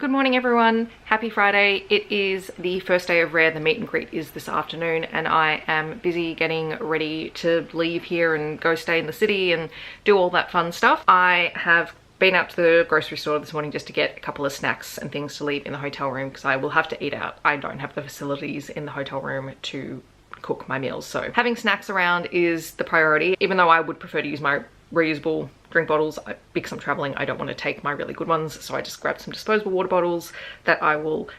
Good morning everyone, happy Friday. It is the first day of Rare. The meet and greet is this afternoon and I am busy getting ready to leave here and go stay in the city and do all that fun stuff. I have been out to the grocery store this morning just to get a couple of snacks and things to leave in the hotel room because I will have to eat out. I don't have the facilities in the hotel room to cook my meals, so having snacks around is the priority, even though I would prefer to use my reusable drink bottles. Because I'm traveling, I don't want to take my really good ones, so I just grabbed some disposable water bottles that I will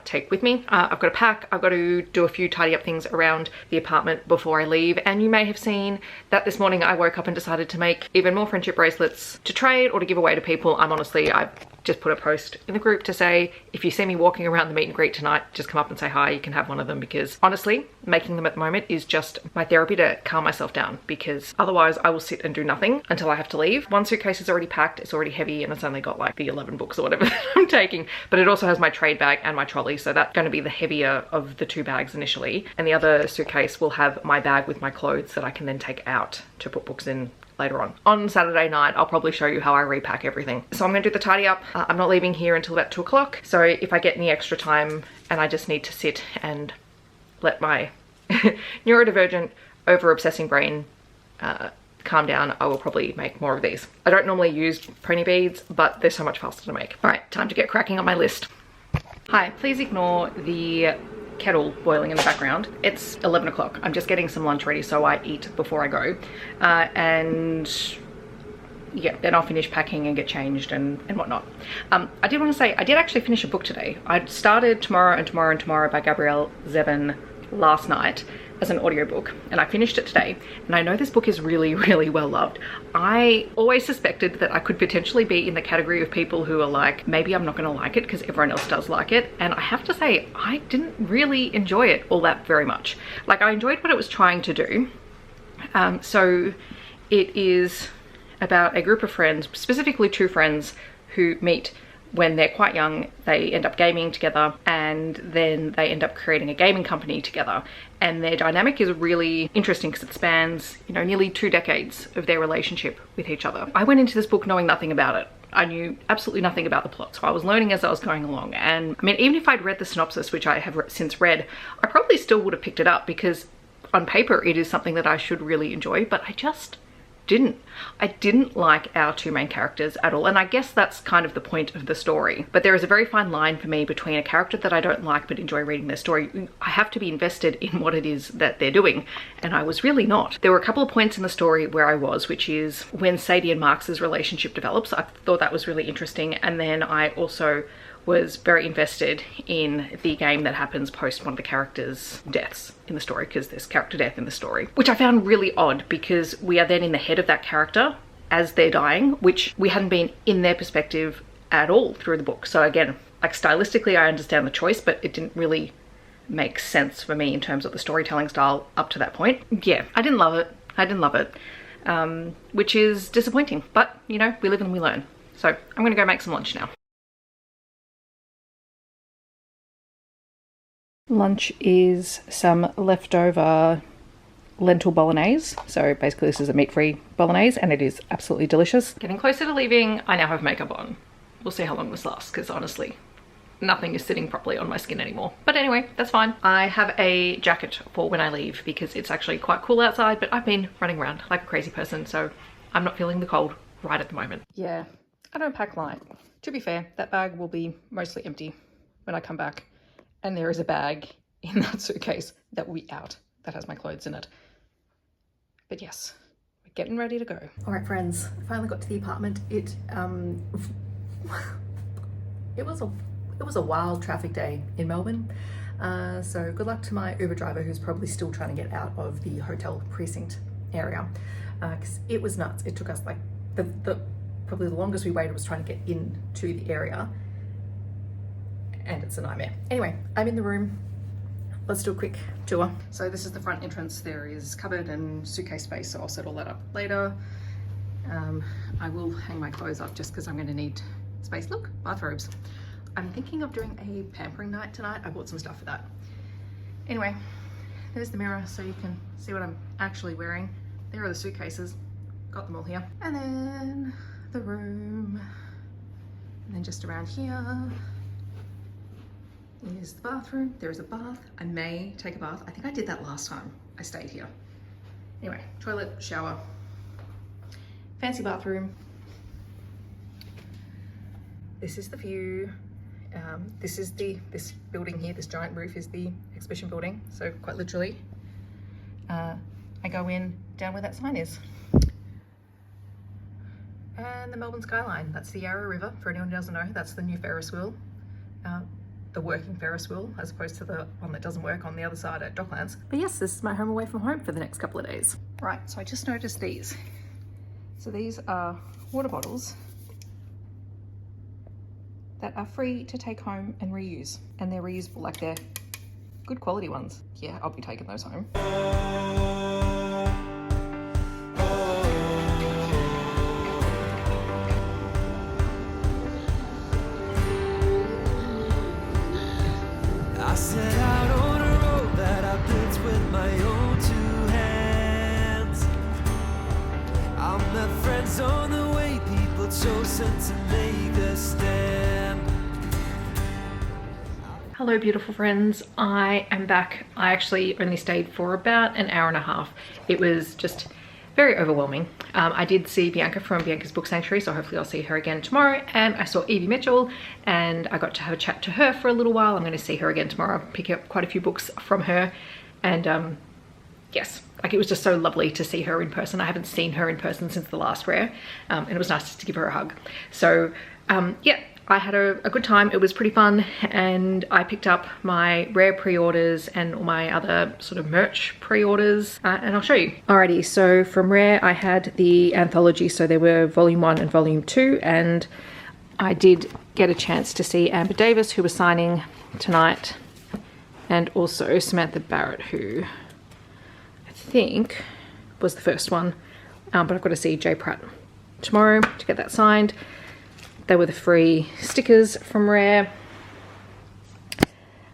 take with me. I've got to pack, I've got to do a few tidy up things around the apartment before I leave, and you may have seen that this morning I woke up and decided to make even more friendship bracelets to trade or to give away to people. I've just put a post in the group to say, if you see me walking around the meet and greet tonight, just come up and say hi, you can have one of them, because honestly, making them at the moment is just my therapy to calm myself down, because otherwise I will sit and do nothing until I have to leave. One suitcase is already packed, it's already heavy, and it's only got like the 11 books or whatever that I'm taking, but it also has my trade bag and my trolley, so that's going to be the heavier of the two bags initially, and the other suitcase will have my bag with my clothes that I can then take out to put books in later on. On Saturday night, I'll probably show you how I repack everything. So I'm gonna do the tidy up. I'm not leaving here until about 2 o'clock. So if I get any extra time and I just need to sit and let my neurodivergent, over-obsessing brain calm down, I will probably make more of these. I don't normally use pony beads, but they're so much faster to make. All right, time to get cracking on my list. Hi, please ignore the kettle boiling in the background. It's 11 o'clock. I'm just getting some lunch ready so I eat before I go. And yeah, then I'll finish packing and get changed and whatnot. I did want to say, I did actually finish a book today. I started Tomorrow and Tomorrow and Tomorrow by Gabrielle Zevin last night as an audiobook, and I finished it today, and I know this book is really, really well loved. I always suspected that I could potentially be in the category of people who are like, maybe I'm not gonna like it because everyone else does like it, and I have to say, I didn't really enjoy it all that very much. Like, I enjoyed what it was trying to do. So it is about a group of friends, specifically 2 friends, who meet when they're quite young. They end up gaming together, and then they end up creating a gaming company together, and their dynamic is really interesting because it spans, you know, nearly 2 decades of their relationship with each other. I went into this book knowing nothing about it. I knew absolutely nothing about the plot, so I was learning as I was going along. And I mean, even if I'd read the synopsis, which I have since read, I probably still would have picked it up because on paper it is something that I should really enjoy, but I just didn't. I didn't like our 2 main characters at all, and I guess that's kind of the point of the story. But there is a very fine line for me between a character that I don't like but enjoy reading their story. I have to be invested in what it is that they're doing, and I was really not. There were a couple of points in the story where I was, which is when Sadie and Marx's relationship develops. I thought that was really interesting, and then I also was very invested in the game that happens post one of the characters' deaths in the story, because there's character death in the story, which I found really odd because we are then in the head of that character as they're dying, which we hadn't been in their perspective at all through the book. So again, like, stylistically I understand the choice, but it didn't really make sense for me in terms of the storytelling style up to that point. Yeah, I didn't love it. I didn't love it, which is disappointing, but you know, we live and we learn. So I'm gonna go make some lunch now. Lunch is some leftover lentil bolognese. So basically this is a meat-free bolognese and it is absolutely delicious. Getting closer to leaving, I now have makeup on. We'll see how long this lasts, because honestly, nothing is sitting properly on my skin anymore. But anyway, that's fine. I have a jacket for when I leave because it's actually quite cool outside, but I've been running around like a crazy person, so I'm not feeling the cold right at the moment. Yeah, I don't pack light. To be fair, that bag will be mostly empty when I come back. And there is a bag in that suitcase that will be out that has my clothes in it. But yes, we're getting ready to go. All right, friends, finally got to the apartment. It was a wild traffic day in Melbourne. So good luck to my Uber driver, who's probably still trying to get out of the hotel precinct area, because it was nuts. It took us like probably the longest we waited was trying to get into the area. And it's a nightmare. Anyway, I'm in the room. Let's do a quick tour. So this is the front entrance. There is cupboard and suitcase space, so I'll set all that up later. I will hang my clothes up just because I'm going to need space. Look, bathrobes. I'm thinking of doing a pampering night tonight. I bought some stuff for that. Anyway, there's the mirror so you can see what I'm actually wearing. There are the suitcases. Got them all here. And then the room. And then just around here, Here's the bathroom. There is a bath. I may take a bath. I think I did that last time I stayed here. Anyway, toilet, shower, fancy bathroom. This is the view. This building here, this giant roof is the exhibition building. So quite literally, I go in down where that sign is. And the Melbourne skyline, that's the Yarra River. For anyone who doesn't know, that's the new Ferris wheel. The working Ferris wheel, as opposed to the one that doesn't work on the other side at Docklands. But yes, this is my home away from home for the next couple of days. Right, so I just noticed these. So these are water bottles that are free to take home and reuse. And they're reusable, like they're good quality ones. Yeah, I'll be taking those home. I set out on a road that I built with my own two hands. I met friends on the way, people chosen to make a stand. Hello beautiful friends, I am back. I actually only stayed for about an hour and a half. It was just very overwhelming. I did see Bianca from Bianca's Book Sanctuary, so hopefully I'll see her again tomorrow. And I saw Evie Mitchell and I got to have a chat to her for a little while. I'm going to see her again tomorrow, pick up quite a few books from her. And yes, like it was just so lovely to see her in person. I haven't seen her in person since the last Rare, and it was nice to give her a hug. So yeah, I had a good time. It was pretty fun, and I picked up my Rare pre-orders and all my other sort of merch pre-orders, and I'll show you. Alrighty, so from Rare I had the anthology, so there were volume 1 and volume 2, and I did get a chance to see Amber Davis, who was signing tonight, and also Samantha Barrett, who I think was the first one, but I've got to see Jay Pratt tomorrow to get that signed. They were the free stickers from Rare,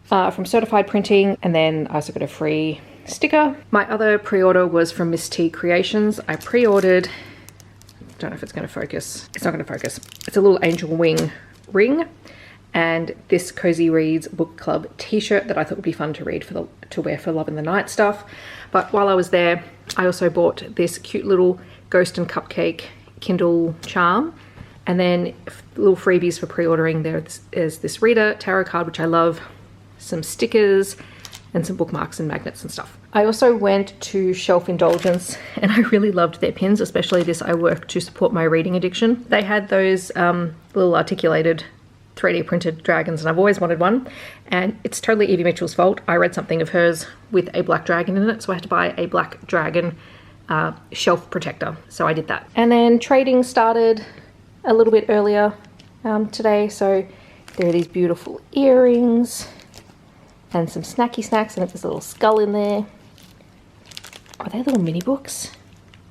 from Certified Printing, and then I also got a free sticker. My other pre-order was from Miss T Creations. I pre-ordered, don't know if it's going to focus. It's not going to focus. It's a little angel wing ring, and this Cozy Reads Book Club t-shirt that I thought would be fun to read to wear for Love in the Night stuff. But while I was there, I also bought this cute little Ghost and Cupcake Kindle charm. And then little freebies for pre-ordering. There is this reader tarot card, which I love, some stickers, and some bookmarks and magnets and stuff. I also went to Shelf Indulgence, and I really loved their pins, especially this I work to support my reading addiction. They had those little articulated 3D printed dragons, and I've always wanted one. And it's totally Evie Mitchell's fault. I read something of hers with a black dragon in it, so I had to buy a black dragon shelf protector. So I did that. And then trading started a little bit earlier today, so there are these beautiful earrings and some snacky snacks, and there's a little skull in there. Are they little mini books?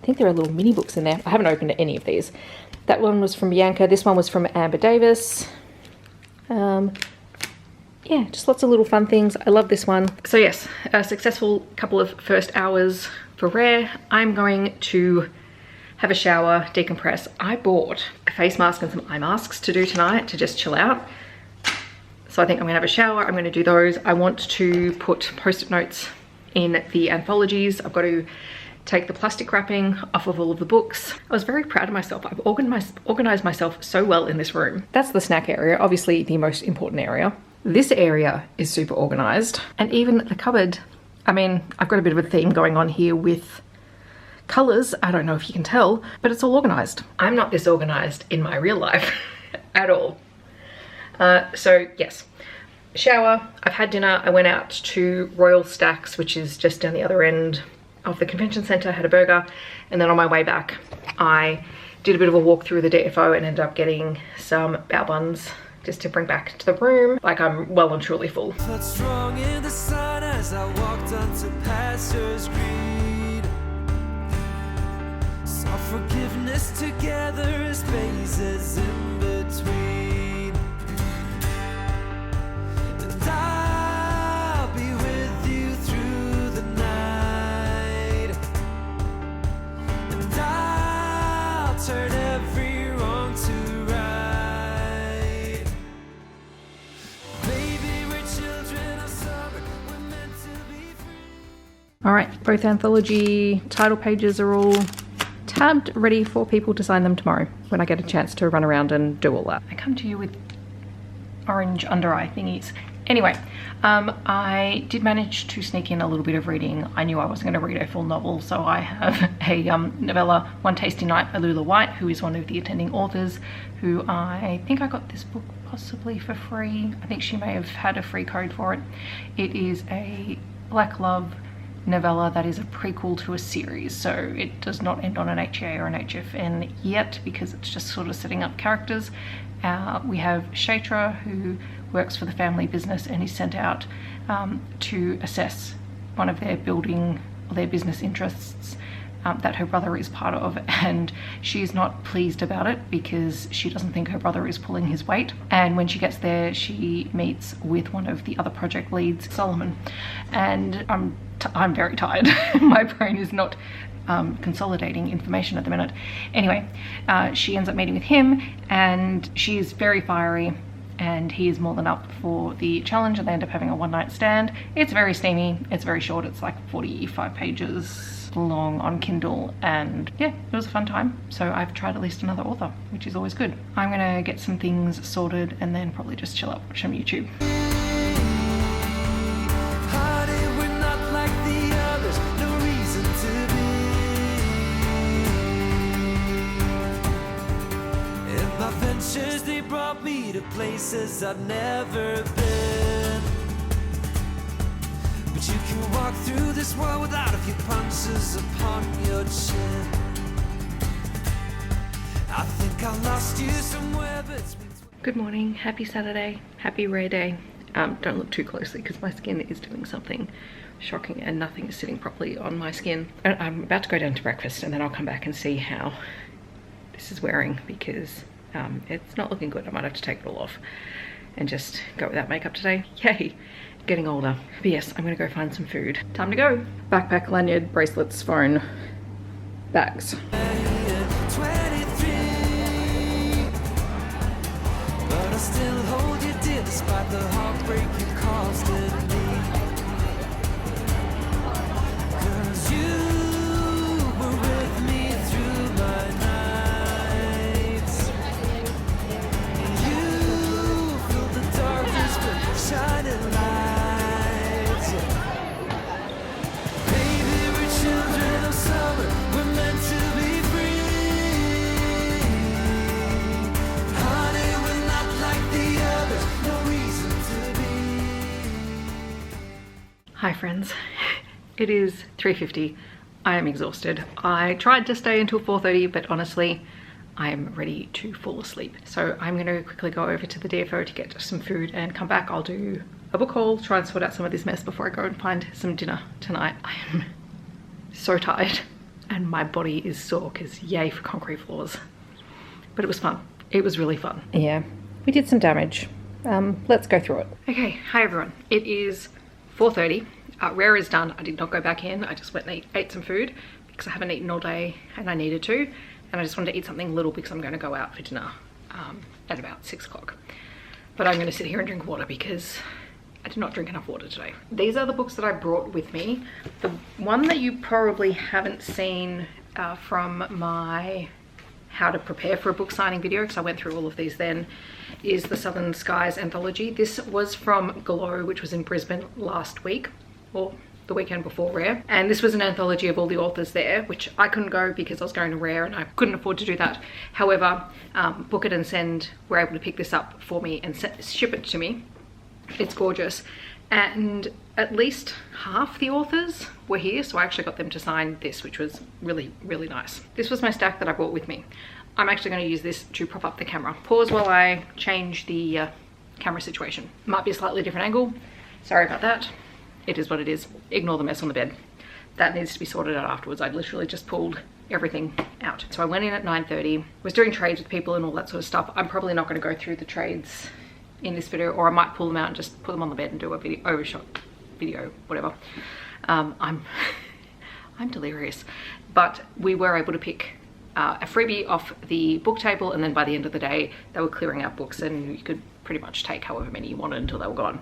I think there are little mini books in there. I haven't opened any of these. That one was from Bianca, this one was from Amber Davis. Yeah, just lots of little fun things. I love this one. So yes, a successful couple of first hours for Rare. I'm going to have a shower, decompress. I bought a face mask and some eye masks to do tonight to just chill out. So I think I'm gonna have a shower, I'm gonna do those. I want to put post-it notes in the anthologies. I've got to take the plastic wrapping off of all of the books. I was very proud of myself. I've organized myself so well in this room. That's the snack area, obviously the most important area. This area is super organized, and even the cupboard. I mean, I've got a bit of a theme going on here with colors. I don't know if you can tell, but it's all organized. I'm not this organized in my real life at all. So yes, shower, I've had dinner. I went out to Royal Stacks, which is just down the other end of the convention center, had a burger, and then on my way back I did a bit of a walk through the DFO and ended up getting some bao buns just to bring back to the room. Like, I'm well and truly full. Felt strong in the sun as I walked onto pastures green. Saw forgiveness together as spaces in between. And I'll be with you through the night. And I'll turn every wrong to right. Maybe we're children Alright, both anthology title pages are all tabbed, ready for people to sign them tomorrow when I get a chance to run around and do all that. I come to you with orange under eye thingies. Anyway, I did manage to sneak in a little bit of reading. I knew I wasn't going to read a full novel, so I have a novella, One Tasty Night by Lula White, who is one of the attending authors, who I think I got this book possibly for free. I think she may have had a free code for it. It is a Black love novella that is a prequel to a series, so it does not end on an HA or an HFN yet because it's just sort of setting up characters. We have Shatra, who works for the family business and is sent out to assess one of their building or their business interests that her brother is part of, and she's not pleased about it because she doesn't think her brother is pulling his weight. And when she gets there, she meets with one of the other project leads, Solomon, and I'm very tired. My brain is not consolidating information at the minute. Anyway, she ends up meeting with him, and she is very fiery, and he is more than up for the challenge, and they end up having a one-night stand. It's very steamy, it's very short, it's like 45 pages long on Kindle, and yeah, it was a fun time. So I've tried at least another author, which is always good. I'm gonna get some things sorted and then probably just chill out, watch some YouTube. They brought me to places I've never been, but you can walk through this world without a few punches upon your chin. I think I lost you somewhere between... Good morning, happy Saturday, happy rare day. Don't look too closely because my skin is doing something shocking and nothing is sitting properly on my skin. I'm about to go down to breakfast and then I'll come back and see how this is wearing, because it's not looking good. I might have to take it all off and just go without makeup today. Yay, getting older. But yes, I'm gonna go find some food. Time to go. Backpack, lanyard, bracelets, phone, bags. 23, but I still hold you dear despite the heartbreak you caused in me. 'Cause you were with me through my nights. You filled the darkness with shining lights. Baby, we're children of summer. We're meant to be free. Honey, we're not like the others. No reason to be. Hi friends, it is 3:50. I am exhausted. I tried to stay until 4:30, but honestly, I am ready to fall asleep. So I'm gonna quickly go over to the DFO to get some food and come back. I'll do a book haul, try and sort out some of this mess before I go and find some dinner tonight. I am so tired and my body is sore because yay for concrete floors. But it was fun. It was really fun. Yeah, we did some damage. Let's go through it. Okay, hi everyone. It is 4:30. Rare is done. I did not go back in. I just went and ate some food because I haven't eaten all day and I needed to. And I just wanted to eat something little because I'm going to go out for dinner at about 6 o'clock. But I'm going to sit here and drink water because I did not drink enough water today. These are the books that I brought with me. The one that you probably haven't seen from my how to prepare for a book signing video, because I went through all of these then, is the Southern Skies anthology. This was from Glow, which was in Brisbane last week, or the weekend before Rare, and this was an anthology of all the authors there, which I couldn't go because I was going to Rare and I couldn't afford to do that. However, Book It and Send were able to pick this up for me and ship it to me. It's gorgeous, and at least half the authors were here, so I actually got them to sign this, which was really, really nice. This was my stack that I brought with me. I'm actually going to use this to prop up the camera. Pause while I change the camera situation. Might be a slightly different angle. Sorry about that. It is what it is. Ignore the mess on the bed. That needs to be sorted out afterwards. I literally just pulled everything out. So I went in at 9:30, was doing trades with people and all that sort of stuff. I'm probably not going to go through the trades in this video, or I might pull them out and just put them on the bed and do a video, overshot video, whatever. I'm delirious. But we were able to pick a freebie off the book table, and then by the end of the day they were clearing out books and you could pretty much take however many you wanted until they were gone.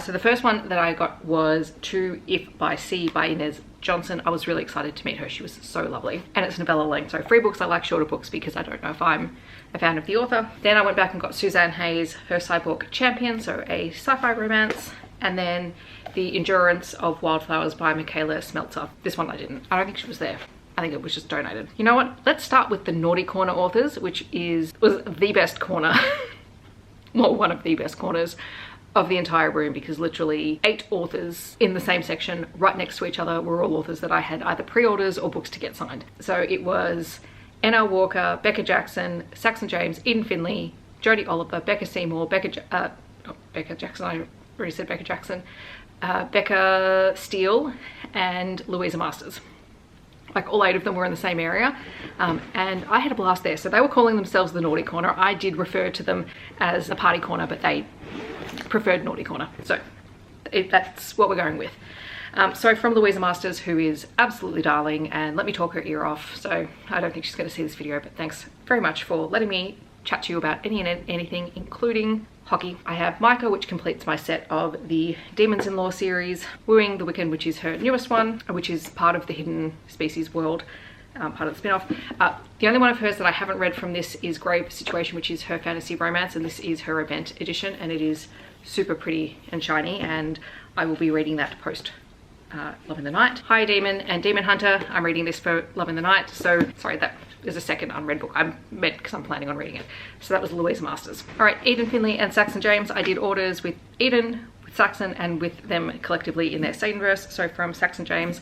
So the first one that I got was To If by Sea by Inez Johnson. I was really excited to meet her. She was so lovely. And it's novella length, so free books. I like shorter books because I don't know if I'm a fan of the author. Then I went back and got Suzanne Hayes, Her Cyborg Champion, so a sci-fi romance. And then The Endurance of Wildflowers by Michaela Smeltzer. This one I didn't. I don't think she was there. I think it was just donated. You know what? Let's start with the Naughty Corner authors, which was the best corner. Well, one of the best corners of the entire room, because literally 8 authors in the same section right next to each other were all authors that I had either pre-orders or books to get signed. So it was N.L. Walker, Becca Jackson, Saxon James, Eden Finley, Jodie Oliver, Becca Seymour, Becca Jackson, I already said Becca Jackson, Becca Steele, and Louisa Masters. Like all 8 of them were in the same area, and I had a blast there. So they were calling themselves the Naughty Corner. I did refer to them as a party corner, but they preferred Naughty Corner. So that's what we're going with. So from Louisa Masters, who is absolutely darling, and let me talk her ear off. So I don't think she's going to see this video, but thanks very much for letting me chat to you about any and anything, including hockey. I have Micah, which completes my set of the Demons-in-Law series, Wooing the Wiccan, which is her newest one, which is part of the Hidden Species world, part of the spin-off. The only one of hers that I haven't read from this is Grave Situation, which is her fantasy romance, and this is her event edition, and it is super pretty and shiny, and I will be reading that post Love in the Night. Hi Demon and Demon Hunter. I'm reading this for Love in the Night. So sorry, that is a second unread book. I meant because I'm planning on reading it. So that was Louisa Masters. All right, Eden Finley and Saxon James. I did orders with Eden, with Saxon, and with them collectively in their Satanverse. So from Saxon James,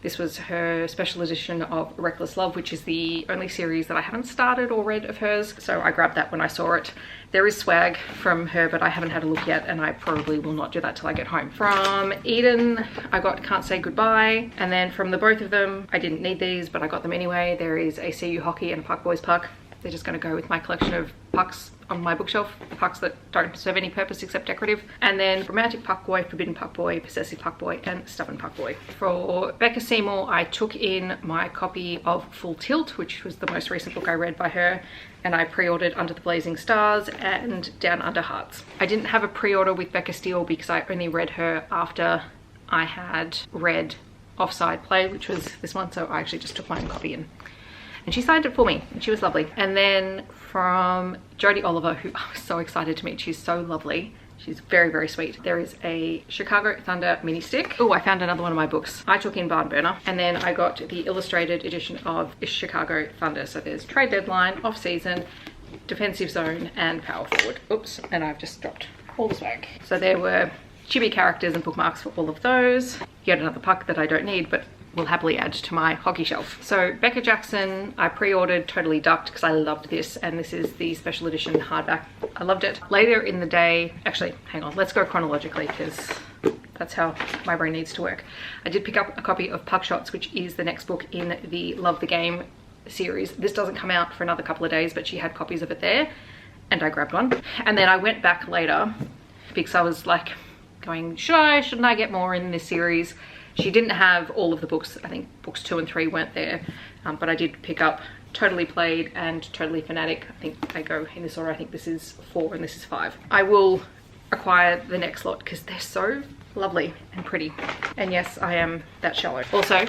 this was her special edition of Reckless Love, which is the only series that I haven't started or read of hers. So I grabbed that when I saw it. There is swag from her, but I haven't had a look yet, and I probably will not do that till I get home. From Eden, I got Can't Say Goodbye. And then from the both of them, I didn't need these, but I got them anyway. There is a CU Hockey and a Puck Boys Puck. They're just going to go with my collection of pucks on my bookshelf, pucks that don't serve any purpose except decorative. And then Romantic Puck Boy, Forbidden Puck Boy, Possessive Puck Boy, and Stubborn Puck Boy. For Becca Seymour, I took in my copy of Full Tilt, which was the most recent book I read by her, and I pre-ordered Under the Blazing Stars and Down Under Hearts. I didn't have a pre-order with Becca Steele because I only read her after I had read Offside Play, which was this one, so I actually just took my own copy in. And she signed it for me, and she was lovely. And then from Jodie Oliver, who I was so excited to meet. She's so lovely. She's very, very sweet. There is a Chicago Thunder mini stick. Oh, I found another one of my books. I took in Barn Burner, and then I got the illustrated edition of Chicago Thunder. So there's Trade Deadline, Off Season, Defensive Zone, and Power Forward. Oops, and I've just dropped all the swag. So there were chibi characters and bookmarks for all of those. Yet another puck that I don't need, but will happily add to my hockey shelf. So Becca Jackson, I pre-ordered Totally Ducked because I loved this, and this is the special edition hardback. I loved it. Later in the day, actually, hang on, let's go chronologically because that's how my brain needs to work. I did pick up a copy of Puck Shots, which is the next book in the Love the Game series. This doesn't come out for another couple of days, but she had copies of it there, and I grabbed one. And then I went back later because I was like going, shouldn't I get more in this series? She didn't have all of the books. I think books 2 and 3 weren't there, but I did pick up Totally Played and Totally Fanatic. I think they go in this order. I think this is 4 and this is 5. I will acquire the next lot because they're so lovely and pretty. And yes, I am that shallow. Also,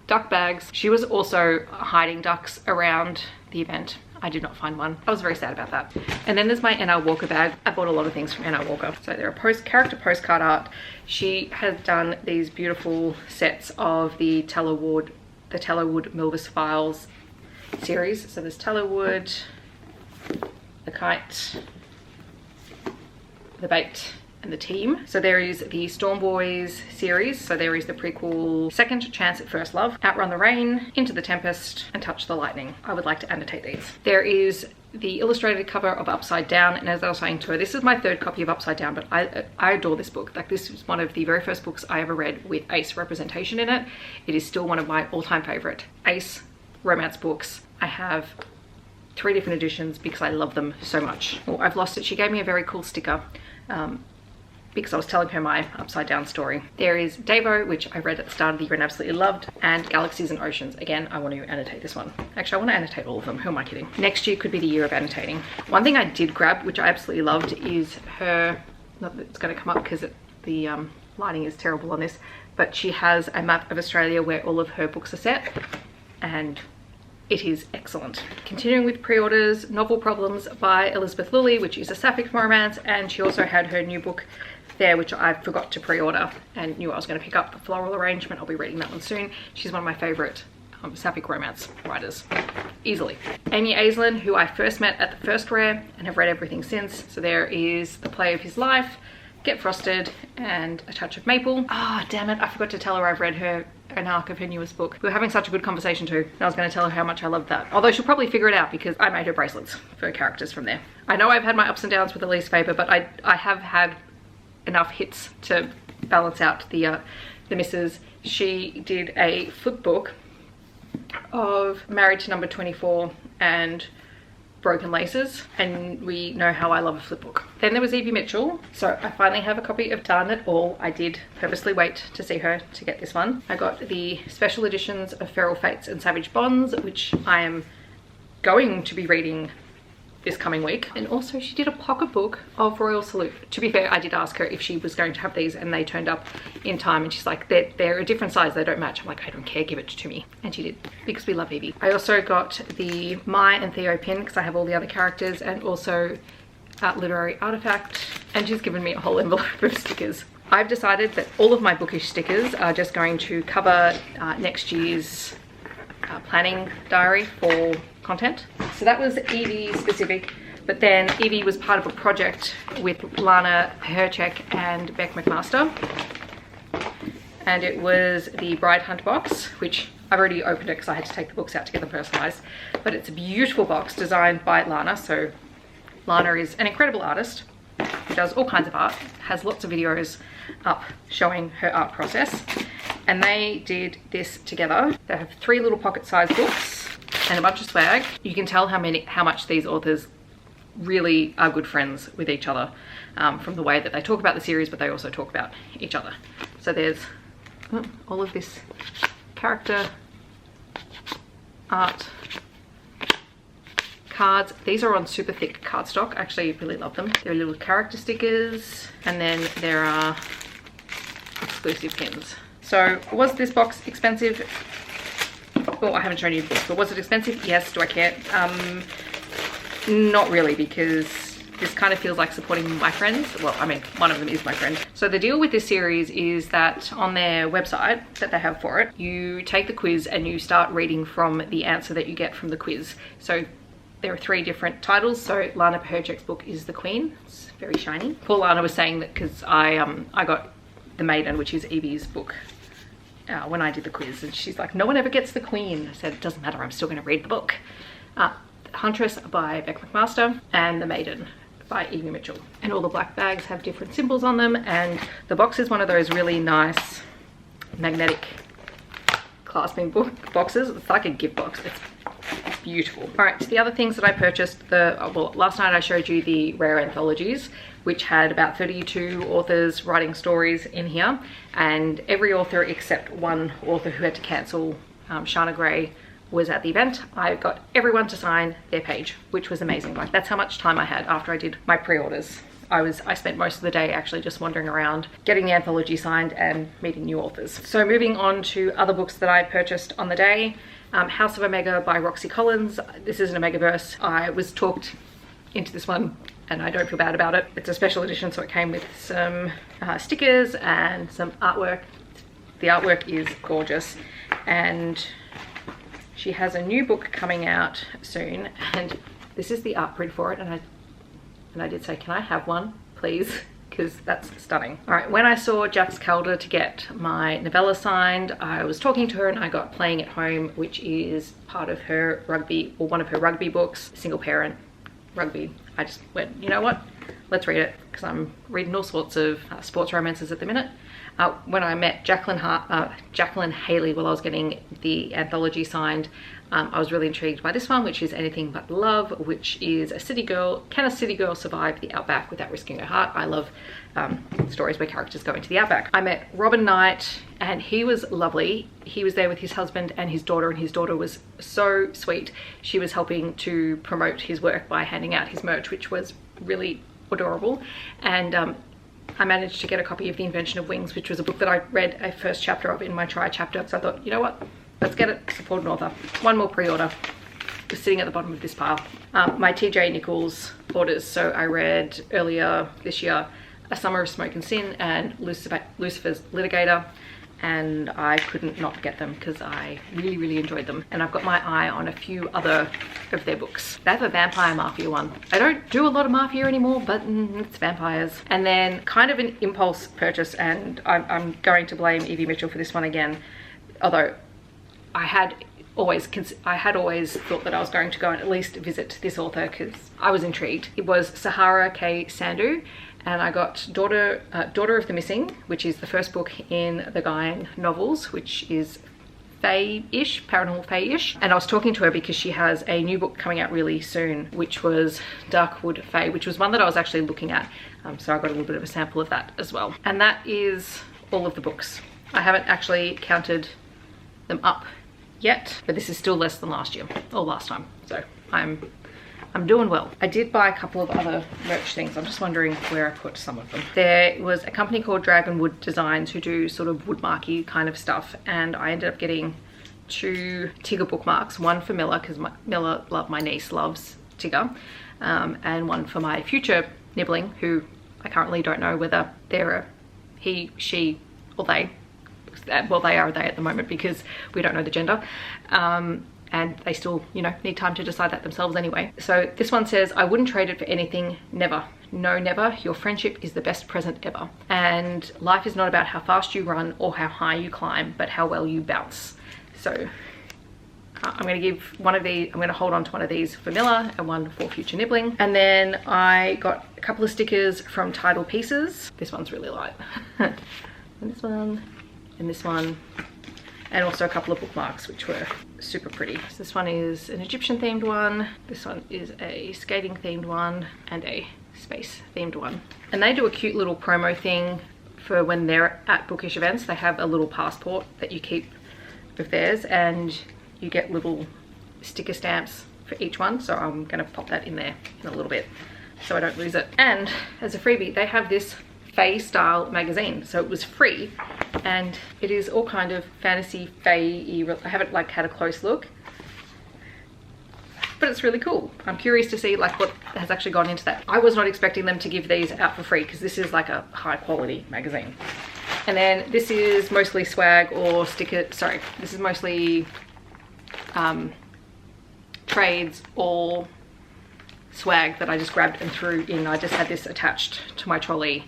duck bags. She was also hiding ducks around the event. I did not find one. I was very sad about that. And then there's my N.R. Walker bag. I bought a lot of things from N.R. Walker. So there are character postcard art. She has done these beautiful sets of the Tallowood Milvis Files series. So there's Tallowood, the Kite, the Bait, and the Team. So there is the Storm Boys series. So there is the prequel Second Chance at First Love, Outrun the Rain, Into the Tempest, and Touch the Lightning. I would like to annotate these. There is the illustrated cover of Upside Down, and as I was saying to her, this is my 3rd copy of Upside Down, but I adore this book. Like, this is one of the very first books I ever read with Ace representation in it. It is still one of my all-time favorite Ace romance books. I have 3 different editions because I love them so much. Oh, I've lost it. She gave me a very cool sticker. because I was telling her my upside down story. There is Davo, which I read at the start of the year and absolutely loved, and Galaxies and Oceans. Again, I want to annotate this one. Actually, I want to annotate all of them. Who am I kidding? Next year could be the year of annotating. One thing I did grab, which I absolutely loved, is her, not that it's going to come up because the lighting is terrible on this, but she has a map of Australia where all of her books are set, and it is excellent. Continuing with pre-orders, Novel Problems by Elizabeth Lilly, which is a sapphic romance, and she also had her new book there, which I forgot to pre-order and knew I was going to pick up, The Floral Arrangement. I'll be reading that one soon. She's one of my favourite sapphic romance writers, easily. Amy Aislinn, who I first met at the first Rare and have read everything since. So there is The Play of His Life, Get Frosted, and A Touch of Maple. Ah, damn it, I forgot to tell her I've read an arc of her newest book. We were having such a good conversation too, and I was going to tell her how much I loved that. Although she'll probably figure it out because I made her bracelets for characters from there. I know I've had my ups and downs with Elise Faber, but I have had enough hits to balance out the misses. She did a flip book of Married to Number 24 and Broken Laces, and we know how I love a flip book. Then there was Evie Mitchell. So I finally have a copy of Darn It All. I did purposely wait to see her to get this one. I got the special editions of Feral Fates and Savage Bonds, which I am going to be reading this coming week. And also she did a pocketbook of Royal Salute. To be fair, I did ask her if she was going to have these, and they turned up in time, and she's like, they're a different size, they don't match. I'm like, I don't care, give it to me. And she did, because we love Evie. I also got the Mai and Theo pin because I have all the other characters, and also Literary Artifact, and she's given me a whole envelope of stickers. I've decided that all of my bookish stickers are just going to cover next year's planning diary for content. So that was Evie specific, but then Evie was part of a project with Lana Herchek and Beck McMaster, and it was the Bride Hunt box, which I've already opened it because I had to take the books out to get them personalized, but it's a beautiful box designed by Lana. So Lana is an incredible artist who does all kinds of art, has lots of videos up showing her art process, and they did this together. They have 3 little pocket-sized books and a bunch of swag. You can tell how much these authors really are good friends with each other, from the way that they talk about the series, but they also talk about each other. So there's all of this character art, cards. These are on super thick cardstock. I actually really love them. There are little character stickers, and then there are exclusive pins. So was this box expensive? Well, I haven't shown you this, but was it expensive? Yes. Do I care? Not really, because this kind of feels like supporting my friends. Well, I mean, one of them is my friend. So the deal with this series is that on their website that they have for it, you take the quiz and you start reading from the answer that you get from the quiz. So there are 3 different titles. So Lana Herchek's book is The Queen. It's very shiny. Poor Lana was saying that because I got The Maiden, which is Evie's book, when I did the quiz, and she's like, no one ever gets The Queen. I said, it doesn't matter, I'm still going to read the book. Huntress by Beck McMaster, and The Maiden by Evie Mitchell. And all the black bags have different symbols on them, and the box is one of those really nice magnetic clasping boxes. It's like a gift box. It's beautiful. All right, so the other things that I purchased, well, last night I showed you the Rare anthologies, which had about 32 authors writing stories in here, and every author except one author who had to cancel, Shana Gray, was at the event. I got everyone to sign their page, which was amazing. Like, that's how much time I had after I did my pre-orders. I spent most of the day actually just wandering around, getting the anthology signed and meeting new authors. So moving on to other books that I purchased on the day. House of Omega by Roxy Collins. This is an Omegaverse. I was talked into this one and I don't feel bad about it. It's a special edition, so it came with some stickers and some artwork. The artwork is gorgeous, and she has a new book coming out soon, and this is the art print for it, and I did say, can I have one, please? Because that's stunning. All right, when I saw Jax Calder to get my novella signed, I was talking to her and I got Playing at Home, which is part of her rugby, or one of her rugby books, single parent rugby. I just went, you know what? Let's read it, because I'm reading all sorts of sports romances at the minute. when I met Jacqueline Haley while I was getting the anthology signed, I was really intrigued by this one, which is Anything But Love, which is a city girl. Can a city girl survive the outback without risking her heart? I love stories where characters go into the outback. I met Robin Knight, and he was lovely. He was there with his husband and his daughter was so sweet. She was helping to promote his work by handing out his merch, which was really adorable. And I managed to get a copy of The Invention of Wings, which was a book that I read a first chapter of in my try chapter. So I thought, you know what? Let's get it, support an author. One more pre-order was sitting at the bottom of this pile. My TJ Nichols orders. So I read earlier this year A Summer of Smoke and Sin and Lucifer's Litigator, and I couldn't not get them because I really, really enjoyed them. And I've got my eye on a few other of their books. They have a Vampire Mafia one. I don't do a lot of Mafia anymore, but it's vampires. And then kind of an impulse purchase, and I'm going to blame Evie Mitchell for this one again, although I had always thought that I was going to go and at least visit this author because I was intrigued. It was Sahara K. Sandhu, and I got Daughter of the Missing, which is the first book in the Guyan novels, which is fae-ish, paranormal fae-ish. And I was talking to her because she has a new book coming out really soon, which was Darkwood Fae, which was one that I was actually looking at. So I got a little bit of a sample of that as well. And that is all of the books. I haven't actually counted them up yet, but this is still less than last year or last time, so I'm doing well. I did buy a couple of other merch things. I'm just wondering where I put some of them. There was a company called Dragonwood Designs who do sort of woodmarky kind of stuff, and I ended up getting 2 Tigger bookmarks, one for Miller because my niece loves Tigger, and one for my future nibbling, who I currently don't know whether they're a he, she, or they. Well, they are they at the moment because we don't know the gender, and they still, you know, need time to decide that themselves anyway. So this one says, I wouldn't trade it for anything, never. No, never. Your friendship is the best present ever. And life is not about how fast you run or how high you climb, but how well you bounce. So I'm going to give one of these, I'm going to hold on to one of these for Miller and one for future nibbling. And then I got a couple of stickers from Tidal Pieces. This one's really light. And this one. And this one, and also a couple of bookmarks which were super pretty. So this one is an Egyptian themed one, this one is a skating themed one, and a space themed one. And they do a cute little promo thing for when they're at bookish events. They have a little passport that you keep of theirs, and you get little sticker stamps for each one. So I'm gonna pop that in there in a little bit so I don't lose it. And as a freebie, they have this Fae style magazine, so it was free, and it is all kind of fantasy Fae-y. I haven't like had a close look, but it's really cool. I'm curious to see like what has actually gone into that. I was not expecting them to give these out for free because this is like a high quality magazine. And then this is mostly swag or sticker, sorry, this is mostly trades or swag that I just grabbed and threw in. I just had this attached to my trolley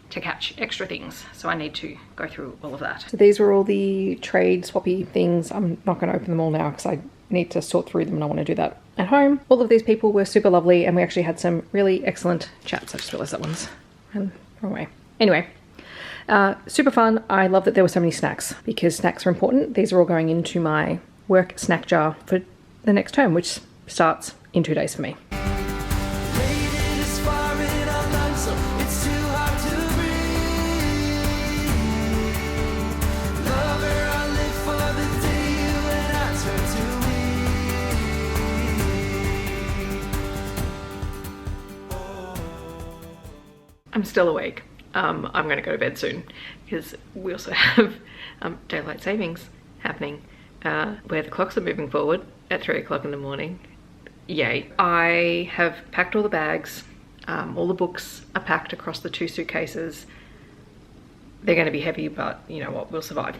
to catch extra things, so I need to go through all of that. So these were all the trade swappy things. I'm not going to open them all now because I need to sort through them and I want to do that at home. All of these people were super lovely and we actually had some really excellent chats. I just realized that one's wrong way. Anyway, super fun. I love that there were so many snacks because snacks are important. These are all going into my work snack jar for the next term, which starts in 2 days for me. I'm still awake. I'm going to go to bed soon because we also have daylight savings happening where the clocks are moving forward at 3 o'clock in the morning. Yay. I have packed all the bags. All the books are packed across the 2 suitcases. They're going to be heavy, but you know what, we'll survive.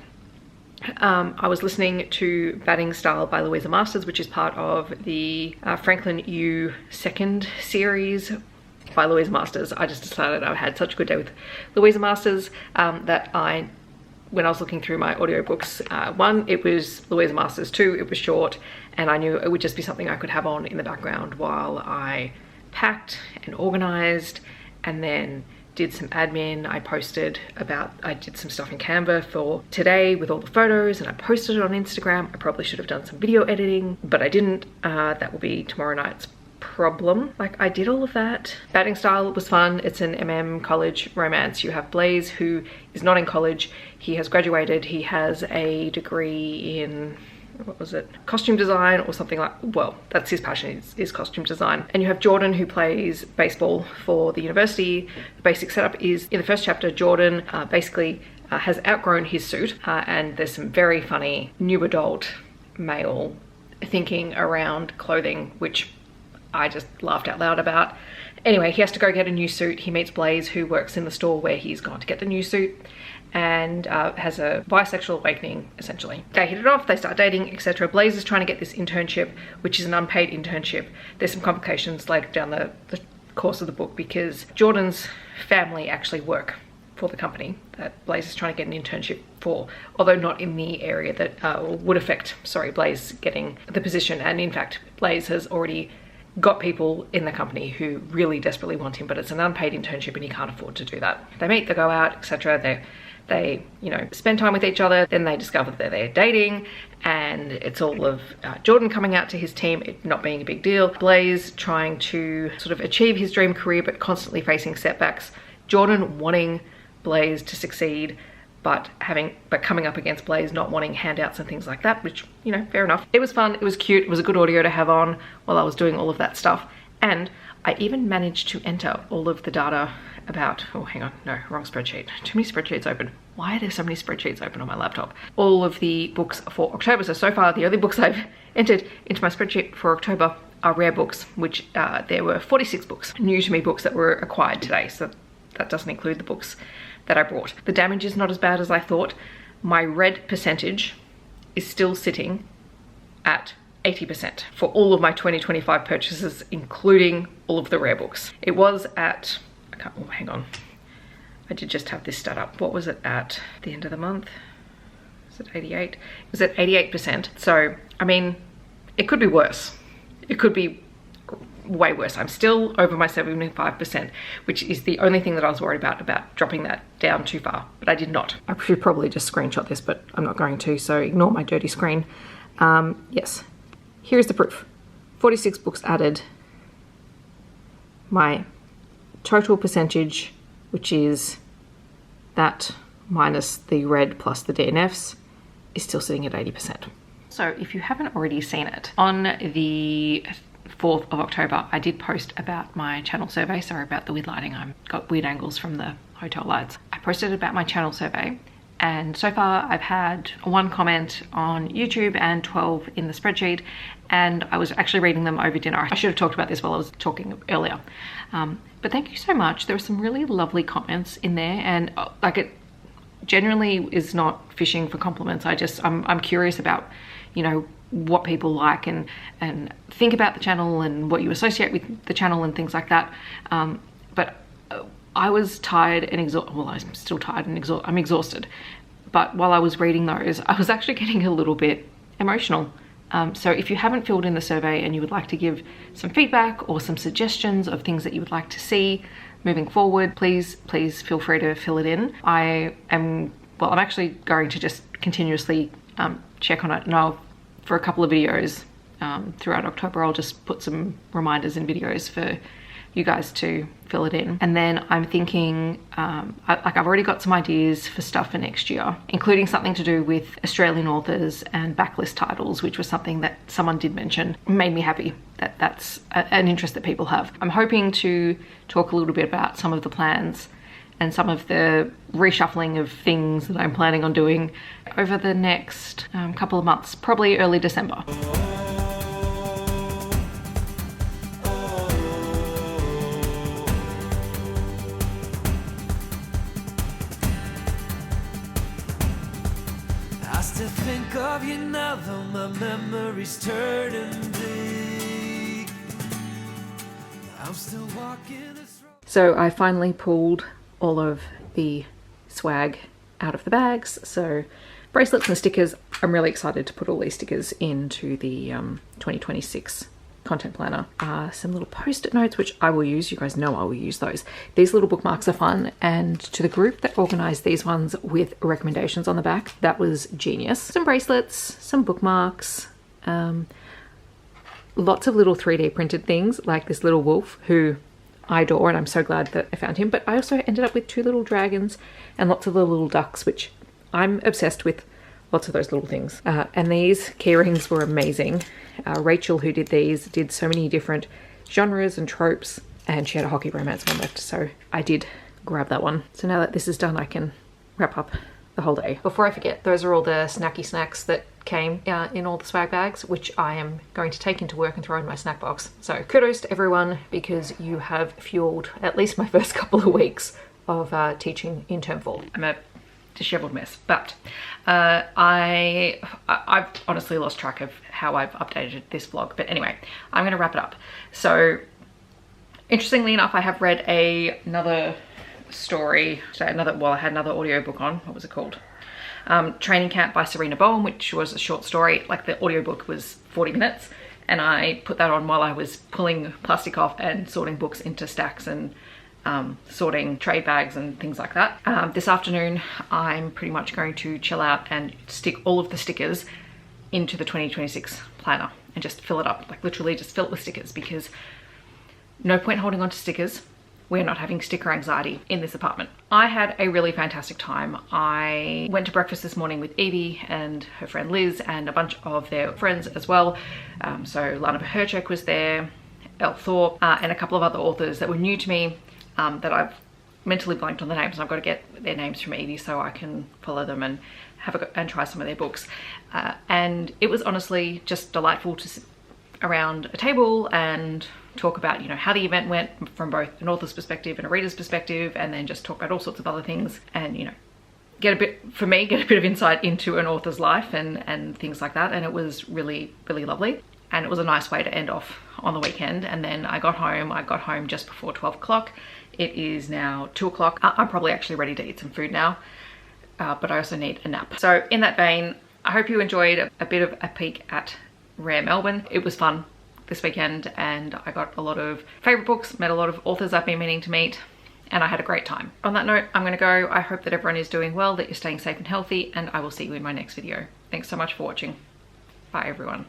I was listening to Batting Style by Louisa Masters, which is part of the Franklin U second series by Louisa Masters. I just decided I had such a good day with Louisa Masters that when I was looking through my audiobooks, 1, it was Louisa Masters, 2, it was short, and I knew it would just be something I could have on in the background while I packed and organized, and then did some admin. I did some stuff in Canva for today with all the photos, and I posted it on Instagram. I probably should have done some video editing, but I didn't. That will be tomorrow night's problem. Like, I did all of that. Batting Style was fun. It's an college romance. You have Blaze, who is not in college. He has graduated. He has a degree in, what was it, costume design or something like, well, that's his passion, is costume design. And you have Jordan, who plays baseball for the university. The basic setup is, in the first chapter, Jordan basically has outgrown his suit, and there's some very funny new adult male thinking around clothing, which I just laughed out loud about. Anyway, he has to go get a new suit. He meets Blaze, who works in the store where he's gone to get the new suit, and has a bisexual awakening, essentially. They hit it off, they start dating, etc. Blaze is trying to get this internship, which is an unpaid internship. There's some complications later down the course of the book, because Jordan's family actually work for the company that Blaze is trying to get an internship for, although not in the area that would affect, Blaze getting the position. And in fact, Blaze has already got people in the company who really desperately want him, but it's an unpaid internship and he can't afford to do that. They meet, they go out, etc. They you know, spend time with each other. Then they discover that they're dating, and it's all of Jordan coming out to his team, it not being a big deal. Blaze trying to sort of achieve his dream career, but constantly facing setbacks. Jordan wanting Blaze to succeed, but coming up against Blaze not wanting handouts and things like that, which, you know, fair enough. It was fun, it was cute, it was a good audio to have on while I was doing all of that stuff. And I even managed to enter all of the data about, oh, hang on, no, wrong spreadsheet. Too many spreadsheets open. Why are there so many spreadsheets open on my laptop? All of the books for October. So far, the only books I've entered into my spreadsheet for October are rare books, which there were 46 books, new to me books that were acquired today. So that doesn't include the books that I brought. The damage is not as bad as I thought. My red percentage is still sitting at 80% for all of my 2025 purchases, including all of the rare books. It was at, oh, hang on. I did just have this stat up. What was it at the end of the month? Was it 88? It was at 88%. So, I mean, it could be worse. It could be way worse. I'm still over my 75%, which is the only thing that I was worried about dropping that down too far, but I did not. I should probably just screenshot this, but I'm not going to, so ignore my dirty screen. Yes, here's the proof. 46 books added. My total percentage, which is that minus the red plus the DNFs, is still sitting at 80%. So if you haven't already seen it, on the 4th of October, I did post about my channel survey. Sorry about the weird lighting. I've got weird angles from the hotel lights. I posted about my channel survey, and so far I've had 1 comment on YouTube and 12 in the spreadsheet, and I was actually reading them over dinner. I should have talked about this while I was talking earlier. But thank you so much. There were some really lovely comments in there, and like, it generally is not fishing for compliments. I'm curious about, you know, what people like and think about the channel and what you associate with the channel and things like that. But I was tired and exhausted. Well, I'm still tired and exhausted. I'm exhausted. But while I was reading those, I was actually getting a little bit emotional. So if you haven't filled in the survey and you would like to give some feedback or some suggestions of things that you would like to see moving forward, please feel free to fill it in. I'm actually going to just continuously check on it, and for a couple of videos throughout October, I'll just put some reminders in videos for you guys to fill it in. And then I'm thinking, I've already got some ideas for stuff for next year, including something to do with Australian authors and backlist titles, which was something that someone did mention. It made me happy that that's an interest that people have. I'm hoping to talk a little bit about some of the plans and some of the reshuffling of things that I'm planning on doing over the next couple of months, probably early December. I still think of you now, though my memories turning bleak. I'm still walking this road. So I finally pulled all of the swag out of the bags. So bracelets and stickers. I'm really excited to put all these stickers into the 2026 content planner. Some little post-it notes, which I will use. You guys know I will use those. These little bookmarks are fun, and to the group that organized these ones with recommendations on the back, that was genius. Some bracelets, some bookmarks, lots of little 3D printed things like this little wolf who I adore, and I'm so glad that I found him. But I also ended up with 2 little dragons and lots of the little ducks, which I'm obsessed with. Lots of those little things. And these keyrings were amazing. Rachel, who did these, did so many different genres and tropes, and she had a hockey romance one left, so I did grab that one. So now that this is done, I can wrap up the whole day. Before I forget, those are all the snacky snacks that came in all the swag bags, which I am going to take into work and throw in my snack box. So kudos to everyone, because you have fueled at least my first couple of weeks of teaching in term 4. I'm a disheveled mess, but I've honestly lost track of how I've updated this vlog, but anyway, I'm gonna wrap it up. So interestingly enough, I have read another story, I had another audiobook on. What was it called? Training Camp by Sarina Bowen, which was a short story. Like, the audiobook was 40 minutes, and I put that on while I was pulling plastic off and sorting books into stacks and sorting trade bags and things like that. This afternoon, I'm pretty much going to chill out and stick all of the stickers into the 2026 planner and just fill it up. Like, literally just fill it with stickers, because no point holding on to stickers. We're not having sticker anxiety in this apartment. I had a really fantastic time. I went to breakfast this morning with Evie and her friend Liz and a bunch of their friends as well. So Lana Herchek was there, Elle Thorpe, and a couple of other authors that were new to me, that I've mentally blanked on the names. I've got to get their names from Evie so I can follow them and and try some of their books. And it was honestly just delightful to sit around a table and talk about, you know, how the event went from both an author's perspective and a reader's perspective, and then just talk about all sorts of other things, and, you know, get a bit of insight into an author's life and things like that. And it was really, really lovely. And it was a nice way to end off on the weekend. And then I got home just before 12 o'clock. It is now 2 o'clock. I'm probably actually ready to eat some food now, but I also need a nap. So in that vein, I hope you enjoyed a bit of a peek at Rare Melbourne. It was fun this weekend, and I got a lot of favourite books, met a lot of authors I've been meaning to meet, and I had a great time. On that note, I'm gonna go. I hope that everyone is doing well, that you're staying safe and healthy, and I will see you in my next video. Thanks so much for watching. Bye everyone.